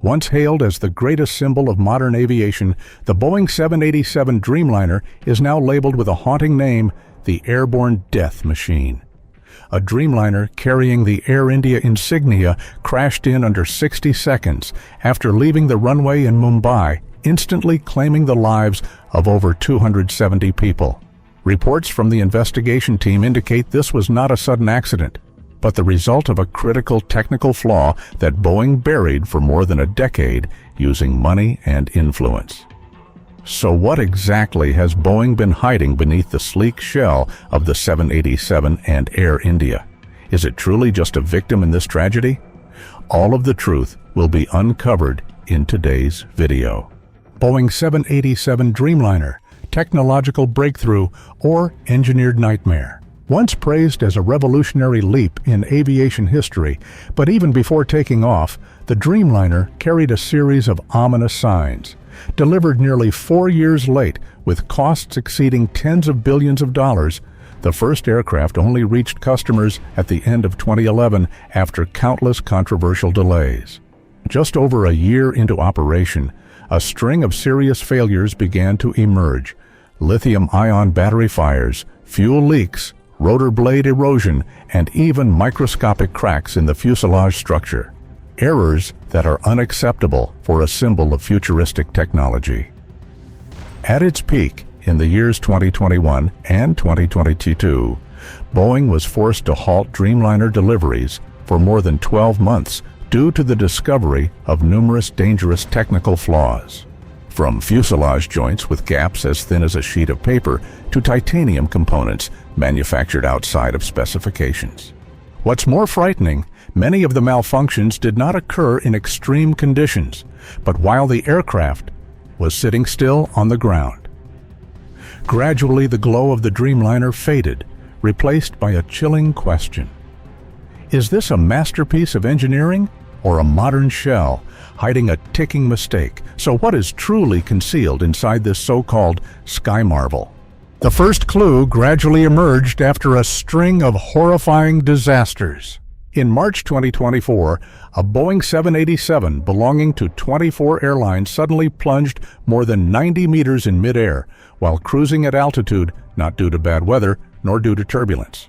Once hailed as the greatest symbol of modern aviation, the Boeing 787 Dreamliner is now labeled with a haunting name, the Airborne Death Machine. A Dreamliner carrying the Air India insignia crashed in under 60 seconds after leaving the runway in Mumbai, instantly claiming the lives of over 270 people. Reports from the investigation team indicate this was not a sudden accident, but the result of a critical technical flaw that Boeing buried for more than a decade using money and influence. So what exactly has Boeing been hiding beneath the sleek shell of the 787 and Air India? Is it truly just a victim in this tragedy? All of the truth will be uncovered in today's video. Boeing 787 Dreamliner, technological breakthrough or engineered nightmare. Once praised as a revolutionary leap in aviation history, but even before taking off, the Dreamliner carried a series of ominous signs. Delivered nearly 4 years late, with costs exceeding tens of billions of dollars, the first aircraft only reached customers at the end of 2011 after countless controversial delays. Just over a year into operation, a string of serious failures began to emerge. Lithium-ion battery fires, fuel leaks, rotor blade erosion, and even microscopic cracks in the fuselage structure. Errors that are unacceptable for a symbol of futuristic technology. At its peak, in the years 2021 and 2022, Boeing was forced to halt Dreamliner deliveries for more than 12 months due to the discovery of numerous dangerous technical flaws. From fuselage joints with gaps as thin as a sheet of paper to titanium components manufactured outside of specifications. What's more frightening, many of the malfunctions did not occur in extreme conditions, but while the aircraft was sitting still on the ground. Gradually, the glow of the Dreamliner faded, replaced by a chilling question. Is this a masterpiece of engineering or a modern shell hiding a ticking mistake? So what is truly concealed inside this so-called sky marvel? The first clue gradually emerged after a string of horrifying disasters. In March 2024, a Boeing 787 belonging to 24 Airlines suddenly plunged more than 90 meters in midair while cruising at altitude, not due to bad weather nor due to turbulence.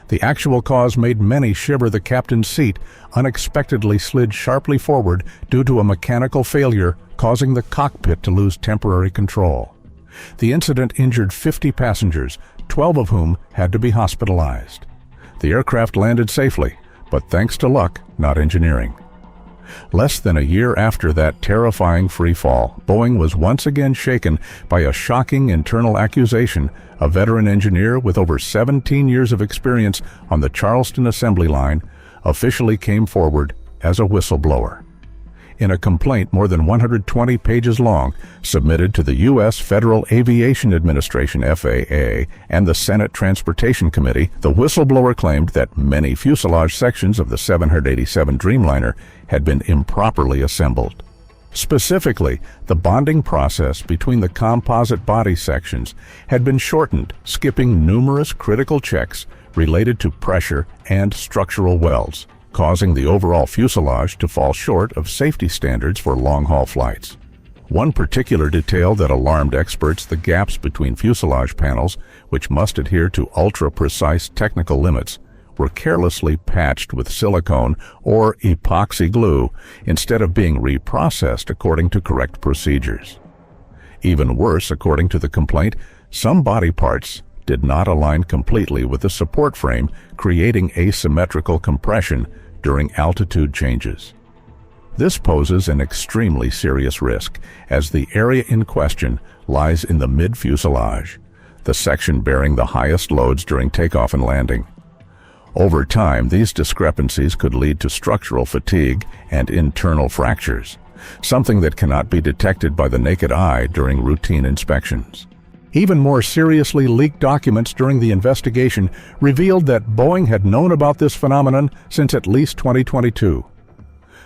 The actual cause made many shiver. The captain's seat unexpectedly slid sharply forward due to a mechanical failure, causing the cockpit to lose temporary control. The incident injured 50 passengers, 12 of whom had to be hospitalized. The aircraft landed safely, but thanks to luck, not engineering. Less than a year after that terrifying free fall, Boeing was once again shaken by a shocking internal accusation. A veteran engineer with over 17 years of experience on the Charleston assembly line officially came forward as a whistleblower. In a complaint more than 120 pages long, submitted to the U.S. Federal Aviation Administration (FAA) and the Senate Transportation Committee, the whistleblower claimed that many fuselage sections of the 787 Dreamliner had been improperly assembled. Specifically, the bonding process between the composite body sections had been shortened, skipping numerous critical checks related to pressure and structural welds, causing the overall fuselage to fall short of safety standards for long-haul flights. One particular detail that alarmed experts: the gaps between fuselage panels, which must adhere to ultra-precise technical limits, were carelessly patched with silicone or epoxy glue instead of being reprocessed according to correct procedures. Even worse, according to the complaint, some body parts did not align completely with the support frame, creating asymmetrical compression during altitude changes. This poses an extremely serious risk, as the area in question lies in the mid-fuselage, the section bearing the highest loads during takeoff and landing. Over time, these discrepancies could lead to structural fatigue and internal fractures, something that cannot be detected by the naked eye during routine inspections. Even more seriously, leaked documents during the investigation revealed that Boeing had known about this phenomenon since at least 2022.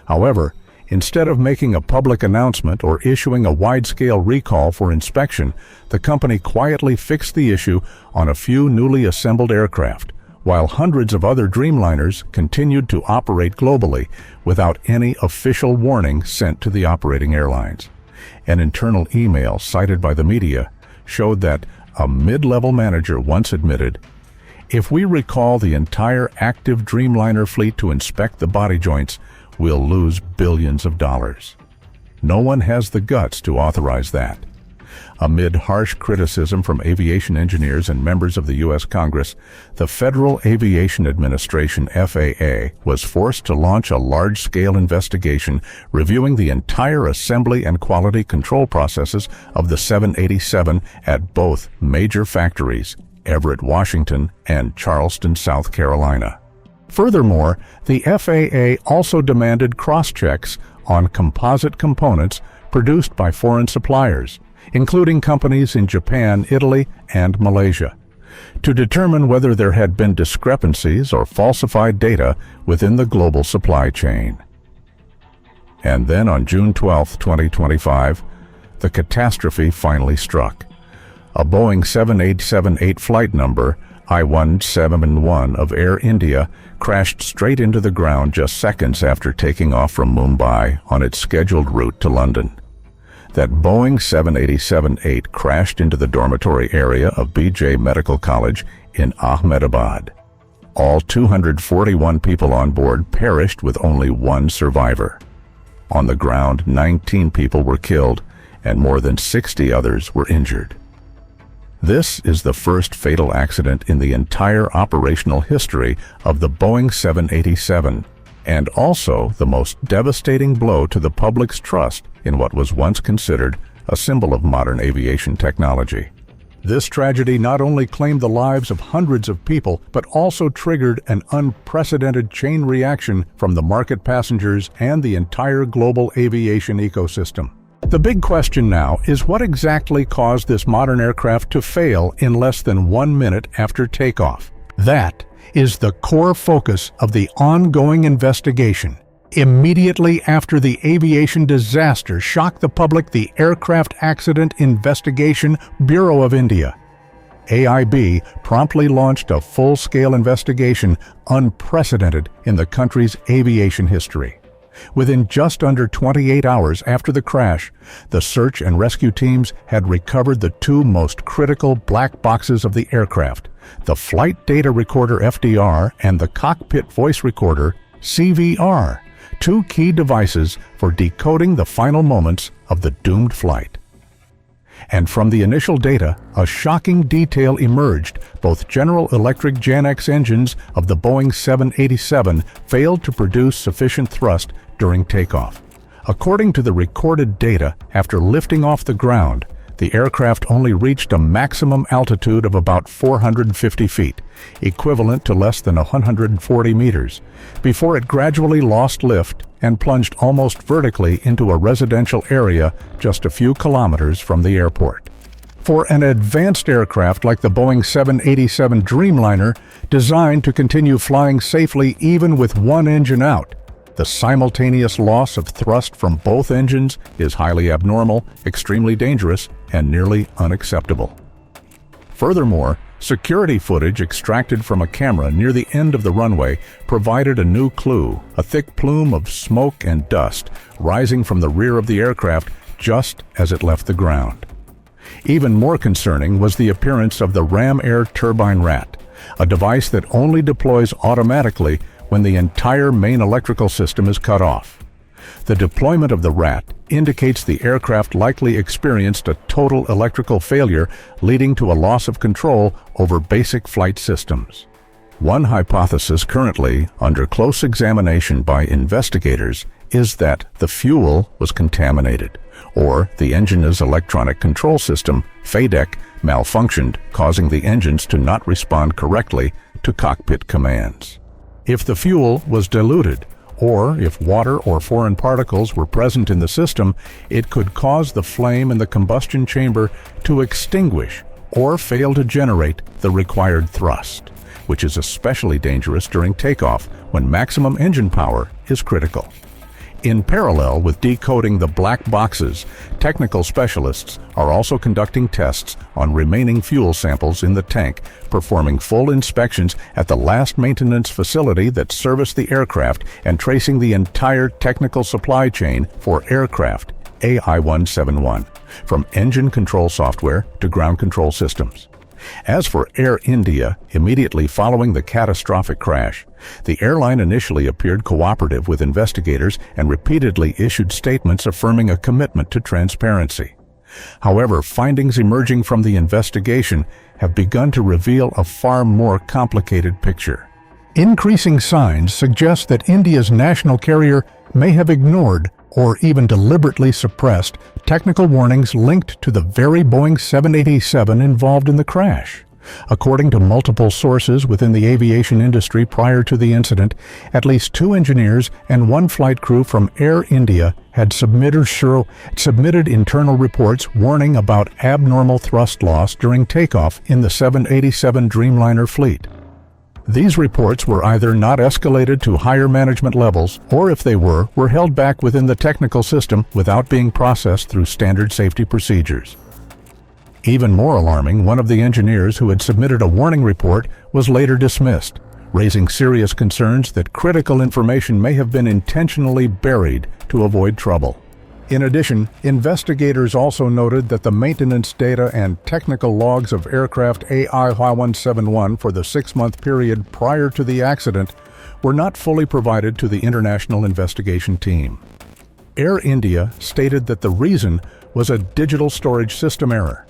However, instead of making a public announcement or issuing a wide-scale recall for inspection, the company quietly fixed the issue on a few newly assembled aircraft, while hundreds of other Dreamliners continued to operate globally without any official warning sent to the operating airlines. An internal email cited by the media showed that a mid-level manager once admitted, "If we recall the entire active Dreamliner fleet to inspect the body joints, we'll lose billions of dollars. No one has the guts to authorize that." Amid harsh criticism from aviation engineers and members of the U.S. Congress, the Federal Aviation Administration, FAA, was forced to launch a large-scale investigation reviewing the entire assembly and quality control processes of the 787 at both major factories, Everett, Washington, and Charleston, South Carolina. Furthermore, the FAA also demanded cross-checks on composite components produced by foreign suppliers, including companies in Japan, Italy, and Malaysia, to determine whether there had been discrepancies or falsified data within the global supply chain. And then on June 12, 2025, the catastrophe finally struck. A Boeing 787-8 flight number, I-171 of Air India, crashed straight into the ground just seconds after taking off from Mumbai on its scheduled route to London. That Boeing 787-8 crashed into the dormitory area of BJ Medical College in Ahmedabad. All 241 people on board perished with only one survivor. On the ground, 19 people were killed and more than 60 others were injured. This is the first fatal accident in the entire operational history of the Boeing 787, and also the most devastating blow to the public's trust in what was once considered a symbol of modern aviation technology. This tragedy not only claimed the lives of hundreds of people, but also triggered an unprecedented chain reaction from the market passengers and the entire global aviation ecosystem. The big question now is what exactly caused this modern aircraft to fail in less than 1 minute after takeoff. That is the core focus of the ongoing investigation. Immediately after the aviation disaster shocked the public, the Aircraft Accident Investigation Bureau of India, AIB, promptly launched a full-scale investigation unprecedented in the country's aviation history. Within just under 28 hours after the crash, the search and rescue teams had recovered the two most critical black boxes of the aircraft, the Flight Data Recorder FDR and the Cockpit Voice Recorder CVR, two key devices for decoding the final moments of the doomed flight. And from the initial data, a shocking detail emerged. Both General Electric GEnx engines of the Boeing 787 failed to produce sufficient thrust during takeoff. According to the recorded data, after lifting off the ground, the aircraft only reached a maximum altitude of about 450 feet, equivalent to less than 140 meters, before it gradually lost lift and plunged almost vertically into a residential area just a few kilometers from the airport. For an advanced aircraft like the Boeing 787 Dreamliner, designed to continue flying safely even with one engine out, the simultaneous loss of thrust from both engines is highly abnormal, extremely dangerous, and nearly unacceptable. Furthermore, security footage extracted from a camera near the end of the runway provided a new clue, a thick plume of smoke and dust rising from the rear of the aircraft just as it left the ground. Even more concerning was the appearance of the ram air turbine rat, a device that only deploys automatically when the entire main electrical system is cut off. The deployment of the rat indicates the aircraft likely experienced a total electrical failure, leading to a loss of control over basic flight systems. One hypothesis currently under close examination by investigators is that the fuel was contaminated, or the engine's electronic control system, FADEC, malfunctioned, causing the engines to not respond correctly to cockpit commands. If the fuel was diluted, or if water or foreign particles were present in the system, it could cause the flame in the combustion chamber to extinguish or fail to generate the required thrust, which is especially dangerous during takeoff when maximum engine power is critical. In parallel with decoding the black boxes, technical specialists are also conducting tests on remaining fuel samples in the tank, performing full inspections at the last maintenance facility that serviced the aircraft and tracing the entire technical supply chain for aircraft AI-171, from engine control software to ground control systems. As for Air India, immediately following the catastrophic crash, the airline initially appeared cooperative with investigators and repeatedly issued statements affirming a commitment to transparency. However, findings emerging from the investigation have begun to reveal a far more complicated picture. Increasing signs suggest that India's national carrier may have ignored or even deliberately suppressed technical warnings linked to the very Boeing 787 involved in the crash. According to multiple sources within the aviation industry prior to the incident, at least 2 engineers and 1 flight crew from Air India had submitted internal reports warning about abnormal thrust loss during takeoff in the 787 Dreamliner fleet. These reports were either not escalated to higher management levels, or if they were held back within the technical system without being processed through standard safety procedures. Even more alarming, one of the engineers who had submitted a warning report was later dismissed, raising serious concerns that critical information may have been intentionally buried to avoid trouble. In addition, investigators also noted that the maintenance data and technical logs of aircraft AI-171 for the 6-month period prior to the accident were not fully provided to the international investigation team. Air India stated that the reason was a digital storage system error.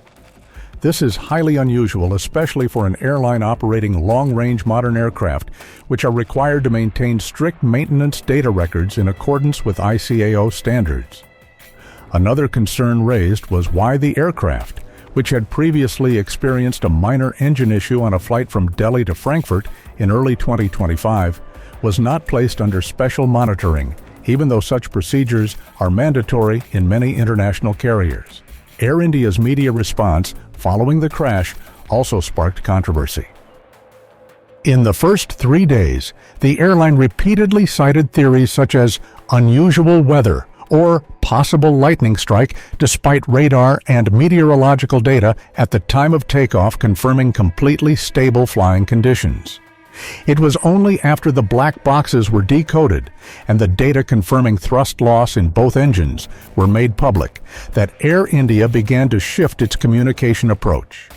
This is highly unusual, especially for an airline operating long-range modern aircraft, which are required to maintain strict maintenance data records in accordance with ICAO standards. Another concern raised was why the aircraft, which had previously experienced a minor engine issue on a flight from Delhi to Frankfurt in early 2025, was not placed under special monitoring, even though such procedures are mandatory in many international carriers. Air India's media response following the crash also sparked controversy. In the first 3 days, the airline repeatedly cited theories such as unusual weather or possible lightning strike, despite radar and meteorological data at the time of takeoff confirming completely stable flying conditions. It was only after the black boxes were decoded and the data confirming thrust loss in both engines were made public that Air India began to shift its communication approach.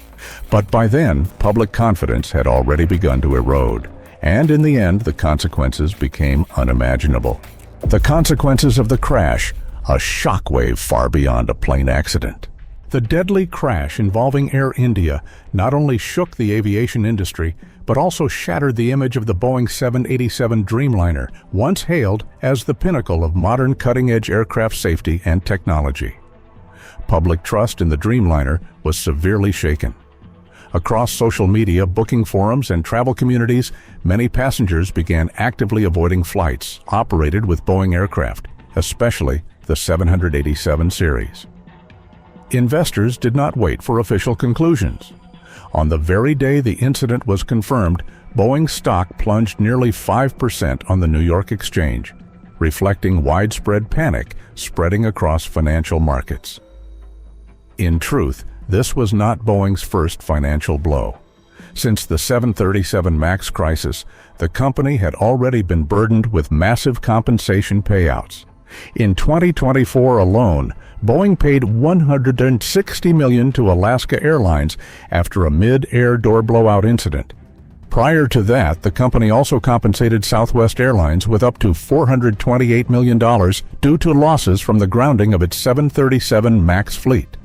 But by then, public confidence had already begun to erode, and in the end, the consequences became unimaginable. The consequences of the crash, a shockwave far beyond a plane accident. The deadly crash involving Air India not only shook the aviation industry, but also shattered the image of the Boeing 787 Dreamliner, once hailed as the pinnacle of modern cutting-edge aircraft safety and technology. Public trust in the Dreamliner was severely shaken. Across social media, booking forums, and travel communities, many passengers began actively avoiding flights operated with Boeing aircraft, especially the 787 series. Investors did not wait for official conclusions. On the very day the incident was confirmed, Boeing's stock plunged nearly 5% on the New York Exchange, reflecting widespread panic spreading across financial markets. In truth, this was not Boeing's first financial blow. Since the 737 MAX crisis, the company had already been burdened with massive compensation payouts. In 2024 alone, Boeing paid $160 million to Alaska Airlines after a mid-air door blowout incident. Prior to that, the company also compensated Southwest Airlines with up to $428 million due to losses from the grounding of its 737 MAX fleet.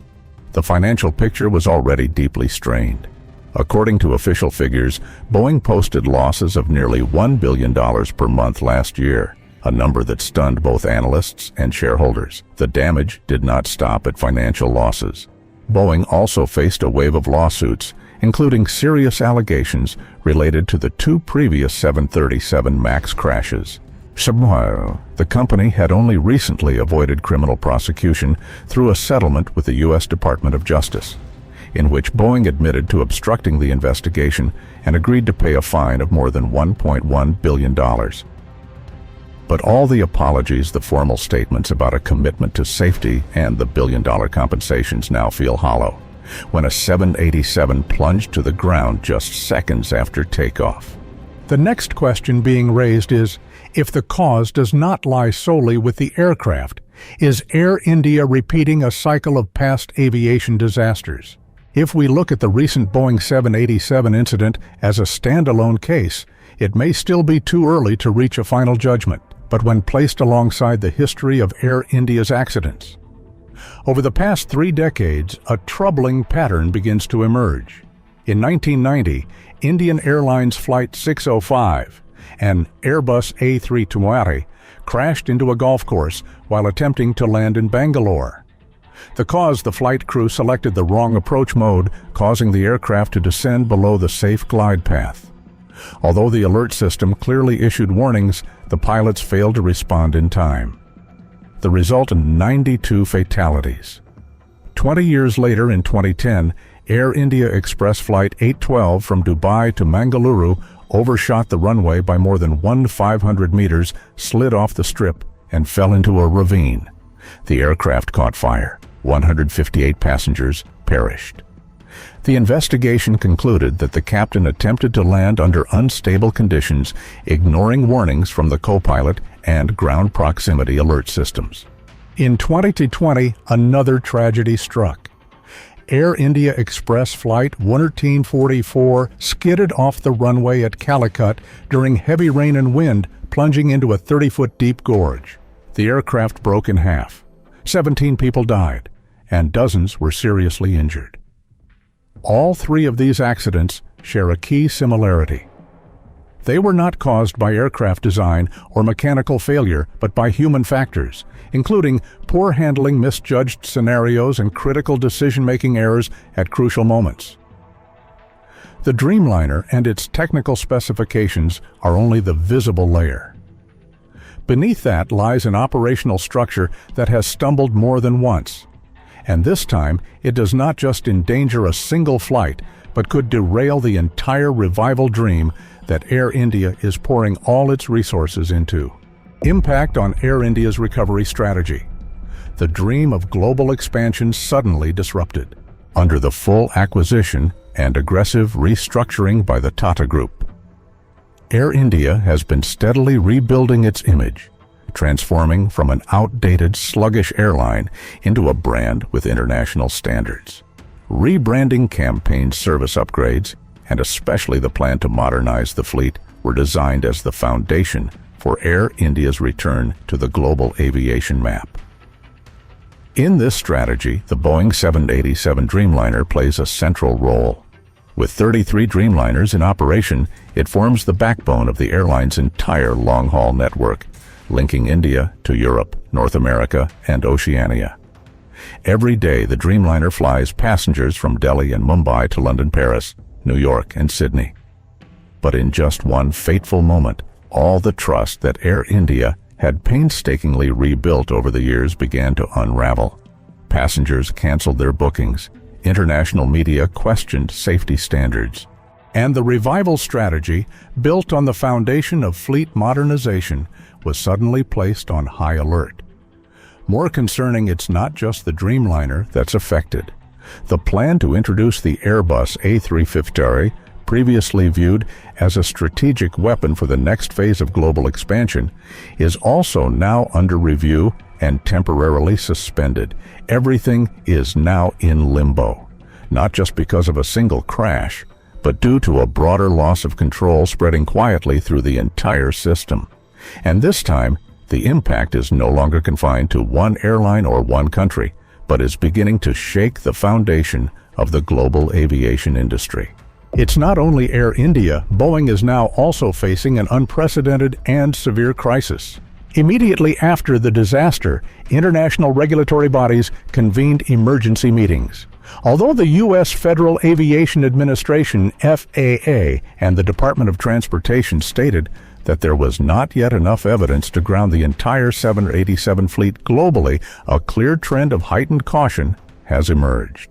The financial picture was already deeply strained. According to official figures, Boeing posted losses of nearly $1 billion per month last year, a number that stunned both analysts and shareholders. The damage did not stop at financial losses. Boeing also faced a wave of lawsuits, including serious allegations related to the 2 previous 737 MAX crashes. Meanwhile, the company had only recently avoided criminal prosecution through a settlement with the U.S. Department of Justice, in which Boeing admitted to obstructing the investigation and agreed to pay a fine of more than $1.1 billion. But all the apologies, the formal statements about a commitment to safety, and the billion-dollar compensations now feel hollow when a 787 plunged to the ground just seconds after takeoff. The next question being raised is, if the cause does not lie solely with the aircraft, is Air India repeating a cycle of past aviation disasters? If we look at the recent Boeing 787 incident as a standalone case, it may still be too early to reach a final judgment, but when placed alongside the history of Air India's accidents, over the past 3 decades, a troubling pattern begins to emerge. In 1990, Indian Airlines Flight 605, an Airbus A320, crashed into a golf course while attempting to land in Bangalore. The cause: the flight crew selected the wrong approach mode, causing the aircraft to descend below the safe glide path. Although the alert system clearly issued warnings, the pilots failed to respond in time. The result: 92 fatalities. 20 years later, in 2010, Air India Express Flight 812 from Dubai to Mangaluru overshot the runway by more than 1,500 meters, slid off the strip, and fell into a ravine. The aircraft caught fire. 158 passengers perished. The investigation concluded that the captain attempted to land under unstable conditions, ignoring warnings from the co-pilot and ground proximity alert systems. In 2020, another tragedy struck. Air India Express Flight 1344 skidded off the runway at Calicut during heavy rain and wind, plunging into a 30-foot deep gorge. The aircraft broke in half. 17 people died, and dozens were seriously injured. All 3 of these accidents share a key similarity. They were not caused by aircraft design or mechanical failure, but by human factors, including poor handling, misjudged scenarios, and critical decision-making errors at crucial moments. The Dreamliner and its technical specifications are only the visible layer. Beneath that lies an operational structure that has stumbled more than once. And this time, it does not just endanger a single flight, but could derail the entire revival dream that Air India is pouring all its resources into. Impact on Air India's recovery strategy. The dream of global expansion suddenly disrupted, under the full acquisition and aggressive restructuring by the Tata Group. Air India has been steadily rebuilding its image, transforming from an outdated, sluggish airline into a brand with international standards. Rebranding campaigns, service upgrades, and especially the plan to modernize the fleet were designed as the foundation for Air India's return to the global aviation map. In this strategy, the Boeing 787 Dreamliner plays a central role. With 33 Dreamliners in operation, it forms the backbone of the airline's entire long-haul network, linking India to Europe, North America, and Oceania. Every day, the Dreamliner flies passengers from Delhi and Mumbai to London, Paris, New York, and Sydney. But in just one fateful moment, all the trust that Air India had painstakingly rebuilt over the years began to unravel. Passengers canceled their bookings. International media questioned safety standards. And the revival strategy, built on the foundation of fleet modernization, was suddenly placed on high alert. More concerning, it's not just the Dreamliner that's affected. The plan to introduce the Airbus A350, previously viewed as a strategic weapon for the next phase of global expansion, is also now under review and temporarily suspended. Everything is now in limbo, not just because of a single crash, but due to a broader loss of control spreading quietly through the entire system. And this time, the impact is no longer confined to one airline or one country, but is beginning to shake the foundation of the global aviation industry. It's not only Air India. Boeing is now also facing an unprecedented and severe crisis. Immediately after the disaster, international regulatory bodies convened emergency meetings. Although the U.S. Federal Aviation Administration, FAA, and the Department of Transportation stated that there was not yet enough evidence to ground the entire 787 fleet globally, a clear trend of heightened caution has emerged.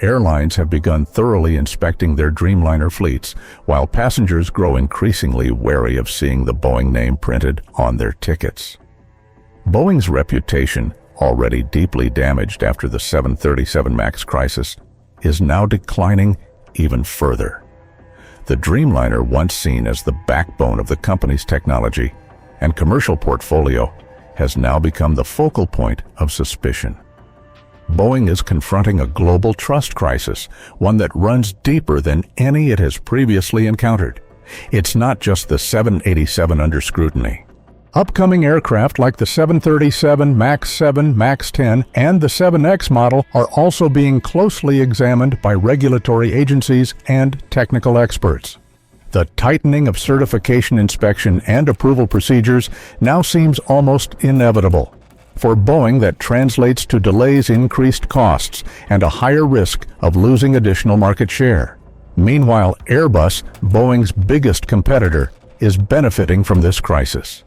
Airlines have begun thoroughly inspecting their Dreamliner fleets, while passengers grow increasingly wary of seeing the Boeing name printed on their tickets. Boeing's reputation, already deeply damaged after the 737 MAX crisis, is now declining even further. The Dreamliner, once seen as the backbone of the company's technology and commercial portfolio, has now become the focal point of suspicion. Boeing is confronting a global trust crisis, one that runs deeper than any it has previously encountered. It's not just the 787 under scrutiny. Upcoming aircraft like the 737 MAX 7, MAX 10, and the 7X model are also being closely examined by regulatory agencies and technical experts. The tightening of certification, inspection, and approval procedures now seems almost inevitable. For Boeing, that translates to delays, increased costs, and a higher risk of losing additional market share. Meanwhile, Airbus, Boeing's biggest competitor, is benefiting from this crisis.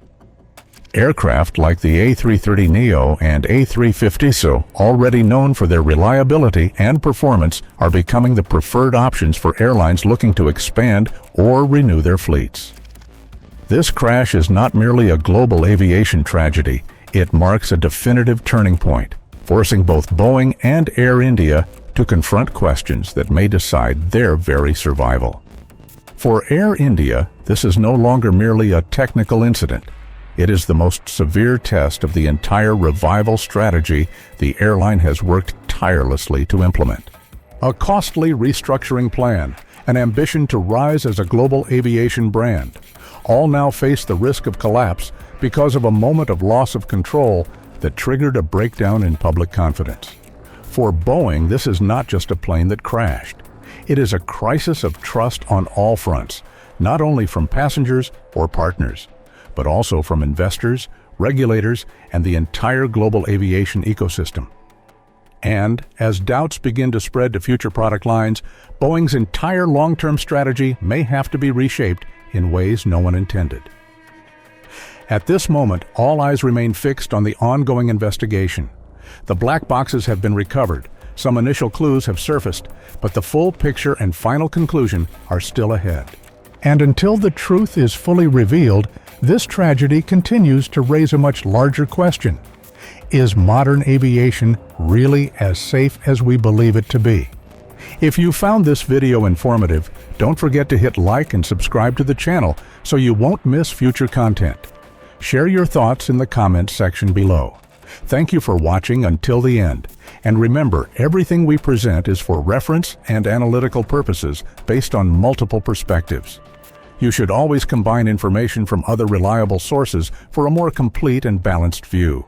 Aircraft like the A330neo and A350neo, already known for their reliability and performance, are becoming the preferred options for airlines looking to expand or renew their fleets. This crash is not merely a global aviation tragedy. It marks a definitive turning point, forcing both Boeing and Air India to confront questions that may decide their very survival. For Air India, this is no longer merely a technical incident. It is the most severe test of the entire revival strategy the airline has worked tirelessly to implement. A costly restructuring plan, an ambition to rise as a global aviation brand, all now face the risk of collapse because of a moment of loss of control that triggered a breakdown in public confidence. For Boeing, this is not just a plane that crashed. It is a crisis of trust on all fronts, not only from passengers or partners, but also from investors, regulators, and the entire global aviation ecosystem. And as doubts begin to spread to future product lines, Boeing's entire long-term strategy may have to be reshaped in ways no one intended. At this moment, all eyes remain fixed on the ongoing investigation. The black boxes have been recovered, some initial clues have surfaced, but the full picture and final conclusion are still ahead. And until the truth is fully revealed, this tragedy continues to raise a much larger question. Is modern aviation really as safe as we believe it to be? If you found this video informative, don't forget to hit like and subscribe to the channel so you won't miss future content. Share your thoughts in the comments section below. Thank you for watching until the end. And remember, everything we present is for reference and analytical purposes based on multiple perspectives. You should always combine information from other reliable sources for a more complete and balanced view.